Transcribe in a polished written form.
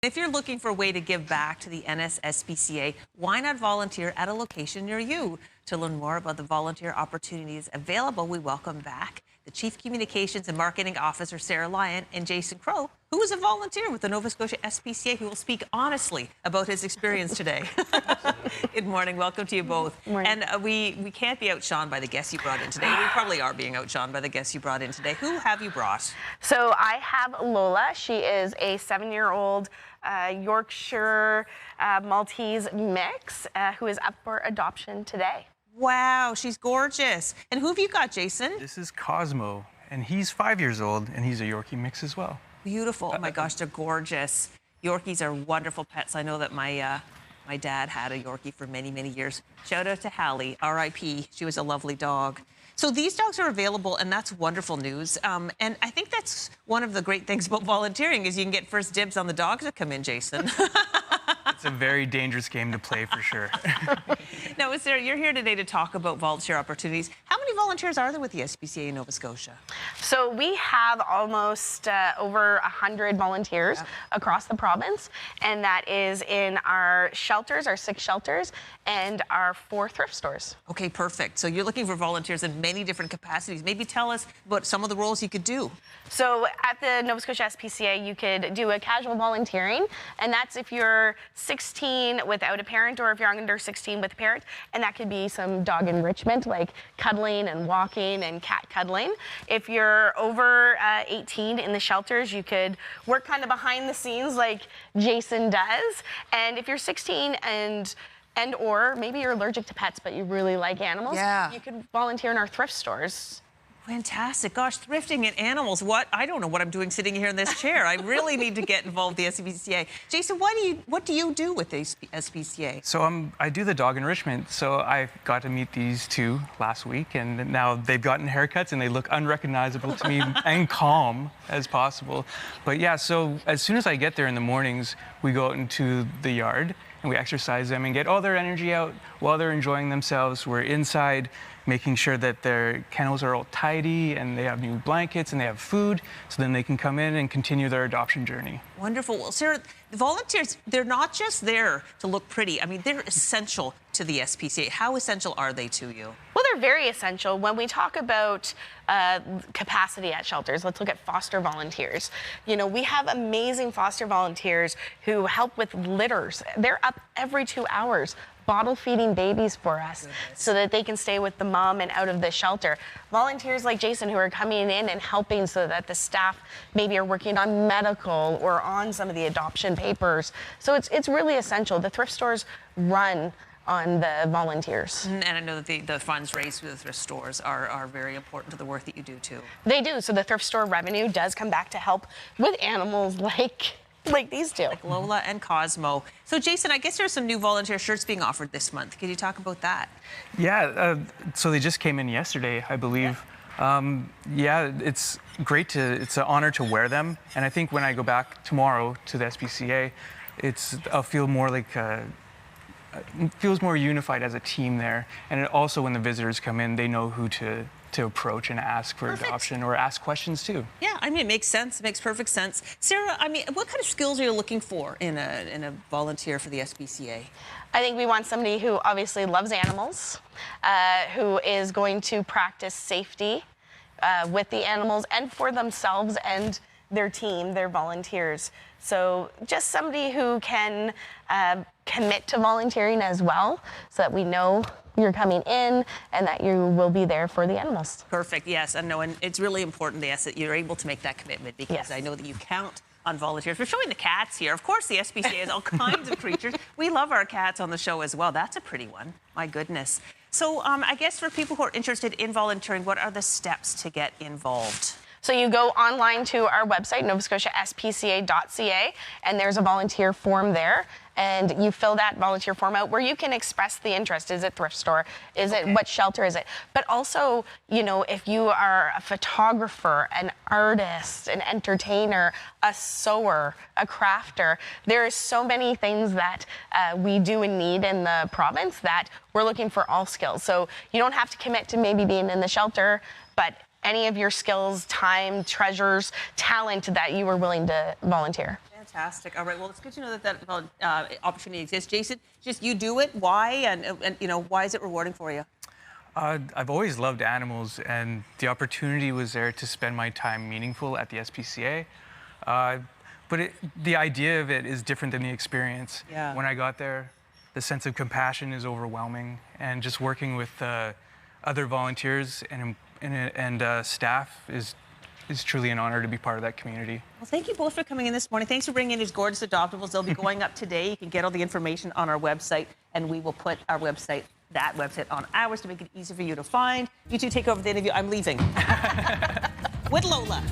If you're looking for a way to give back to the SPCA, why not volunteer at a location near you? To learn more about the volunteer opportunities available, we welcome back the Chief Communications and Marketing Officer, Sarah Lyon, and Jason Crow, who is a volunteer with the Nova Scotia SPCA, who will speak honestly about his experience today. Good morning. Welcome to you both. Morning. And we can't be outshone by the guests you brought in today. We probably are being outshone by the guests you brought in today. Who have you brought? So I have Lola. She is a 7-year-old Yorkshire Maltese mix who is up for adoption today. Wow, she's gorgeous. And who have you got, Jason? This is Cosmo, and he's 5 years old, and he's a Yorkie mix as well. Beautiful. Oh my gosh, they're gorgeous. Yorkies are wonderful pets. I know that my dad had a Yorkie for many, many years. Shout out to Hallie, R.I.P. She was a lovely dog. So these dogs are available, and that's wonderful news. And I think that's one of the great things about volunteering is you can get first dibs on the dogs that come in, Jason. It's a very dangerous game to play for sure. Now, Sarah, you're here today to talk about volunteer opportunities. How many volunteers are there with the SPCA in Nova Scotia? So we have almost over 100 volunteers across the province, and that is in our shelters, our 6 shelters, and our 4 thrift stores. Okay, perfect. So you're looking for volunteers in many different capacities. Maybe tell us about some of the roles you could do. So at the Nova Scotia SPCA, you could do a casual volunteering, and that's if you're 16 without a parent or if you're under 16 with a parent, and that could be some dog enrichment like cuddling and walking and cat cuddling. If you're over 18 in the shelters, you could work kind of behind the scenes like Jason does. And if you're 16 and or maybe you're allergic to pets but you really like animals, you could volunteer in our thrift stores. Fantastic. Gosh, thrifting and animals. What? I don't know what I'm doing sitting here in this chair. I really need to get involved with the SPCA. Jason, what do you do with the SPCA? So I do the dog enrichment. So I got to meet these 2 last week, and now they've gotten haircuts and they look unrecognizable to me and calm as possible. But yeah, so as soon as I get there in the mornings, we go out into the yard and we exercise them and get all their energy out while they're enjoying themselves. We're inside making sure that their kennels are all tidy and they have new blankets and they have food, so then they can come in and continue their adoption journey. Wonderful. Well, Sarah, the volunteers, they're not just there to look pretty. I mean, they're essential to the SPCA. How essential are they to you? Well, they're very essential. When we talk about capacity at shelters, let's look at foster volunteers. You know, we have amazing foster volunteers who help with litters. They're up every 2 hours bottle feeding babies for us so that they can stay with the mom and out of the shelter. Volunteers like Jason who are coming in and helping so that the staff maybe are working on medical or on some of the adoption papers. So it's really essential. The thrift stores run on the volunteers. And I know that the funds raised through the thrift stores are very important to the work that you do too. They do. So the thrift store revenue does come back to help with animals like these 2. Like Lola and Cosmo. So Jason, I guess there's some new volunteer shirts being offered this month. Can you talk about that? Yeah, so they just came in yesterday, I believe. Yeah, it's great it's an honor to wear them. And I think when I go back tomorrow to the SPCA, I'll feel more like it feels more unified as a team there. And also when the visitors come in, they know who to approach and ask for adoption or ask questions too. Yeah, I mean, it makes sense. It makes perfect sense. Sarah, I mean, what kind of skills are you looking for in a volunteer for the SPCA? I think we want somebody who obviously loves animals, who is going to practice safety with the animals and for themselves and their team, their volunteers. So just somebody who can commit to volunteering as well, so that we know you're coming in and that you will be there for the animals. Perfect. Yes, I know, and it's really important, yes, that you're able to make that commitment because I know that you count on volunteers. We're showing the cats here. Of course, the SPCA has all kinds of creatures. We love our cats on the show as well. That's a pretty one. My goodness. So I guess for people who are interested in volunteering, what are the steps to get involved? So you go online to our website, novascotiaspca.ca, and there's a volunteer form there. And you fill that volunteer form out where you can express the interest. Is it thrift store? Is it what shelter is it? But also, you know, if you are a photographer, an artist, an entertainer, a sewer, a crafter, there are so many things that we do and need in the province that we're looking for all skills. So you don't have to commit to maybe being in the shelter, but any of your skills, time, treasures, talent that you were willing to volunteer. Fantastic. All right. Well, it's good to know that opportunity exists. Jason, just you do it. Why? And why is it rewarding for you? I've always loved animals, and the opportunity was there to spend my time meaningful at the SPCA. But the idea of it is different than the experience. Yeah. When I got there, the sense of compassion is overwhelming, and just working with other volunteers and staff is truly an honor to be part of that community. Well, thank you both for coming in this morning. Thanks for bringing in these gorgeous adoptables. They'll be going up today. You can get all the information on our website, and we will put that website on ours to make it easy for you to find. You two take over the interview. I'm leaving. With Lola.